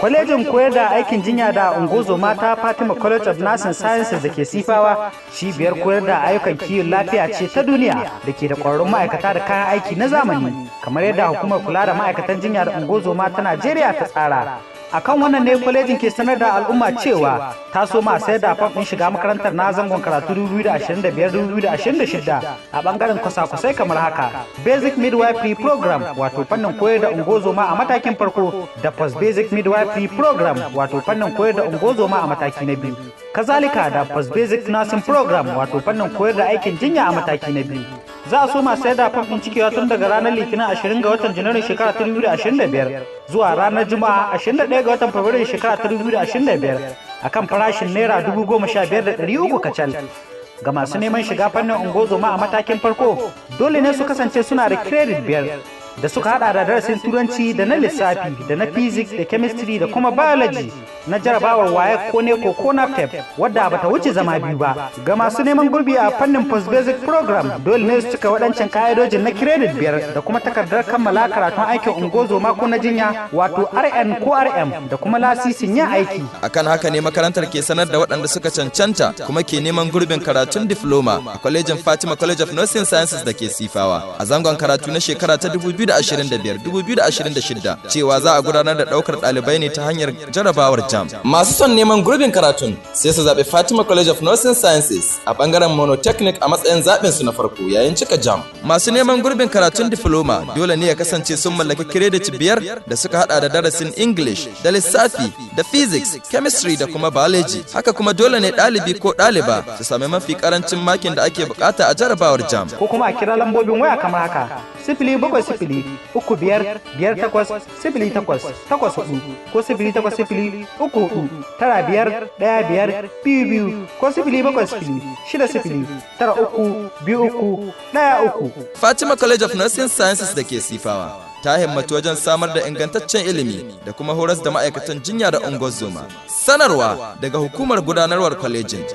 Kwalejin koyar da aikin jinya da ungozoma ta Fatima College of Nursing Sciences da ke Sifawa cibiyar koyar da ayyukan kiwon lafiya ce ta duniya da ke da ƙwararrun ma'aikata da kayan aiki na zamani kamar yadda hukumar kula da ma'aikatan jinya da ungozoma ta Najeriya ta tsara. Akan wannan ne kwalejin ke sanar da al'umma cewa ta so ma sayar da fam ɗin shiga makarantar na zangon karatu 2025-2026 a bangaren kwasa-kwasai kamar haka: Basic Midwifery Program wato fannin koyar da ungozoma a matakin farko da Post Basic Midwifery Program wato fannin koyar da ungozoma a mataki na biyu. Kazalika da Post Basic Nursing Program wato fannin koyar da aikin jinya a mataki na biyu. Za a so masu sayar da fam ɗin cikewa tun daga ranar Litinin 20 ga watan Janairun shekara 2025 zuwa ranar Juma'a 21 ga watan Fabrairu shekara 2025 akan farashin naira 15,300 kacal. Ga masu neman shiga fannin ungozoma a matakin farko dole ne su kasance suna da credit 5 da suka hada da darasin turanci da na lissafi da na physics da chemistry da kuma biology na jarabawar waye ko ne ko na pep wadda bata wuce zama biyu ba. Ga masu neman gurbi a fannin post basic program dole ne su cika waɗancan ka'idojin na credit 5 da kuma takardar kammala karatun aikin ungozoma ko na jinya wato RN ko RM da kuma lasisin yin aiki. Akan haka ne makarantar ke sanar da waɗanda suka cancanta kuma ke neman gurbin karatun diploma a kwalejin Fatima College of Nursing Sciences da ke Sifawa a zangon karatu na shekara ta 2025-2026 cewa za a gudanar da ɗaukar ɗalibai ne ta hanyar jarabawar JAM. Masu son neman gurbin karatun sai su zaɓi Fatima College of Nursing Sciences a ɓangaren monotechnic a matsayin zaɓin su na farko yayin cika JAM. Masu neman gurbin karatun diploma dole ne ya kasance sun mallaki credit 5 da suka hada da darasin English da lissafi da physics, chemistry da kuma biology. Haka kuma dole ne ɗalibi ko ɗaliba su sami mafi karancin makin da ake bukata a jarabawar JAM. Ko kuma a kira lambobin waya kamar haka: 070355808 ko 08034951522 ko 07060932313. Fatima College of Nursing Sciences da ke Sifawa ta himmatu wajen samar da ingantaccen ilimi da kuma horas da ma'aikatan jinya da ungozoma. Sanarwa daga hukumar gudanarwar kwalejin.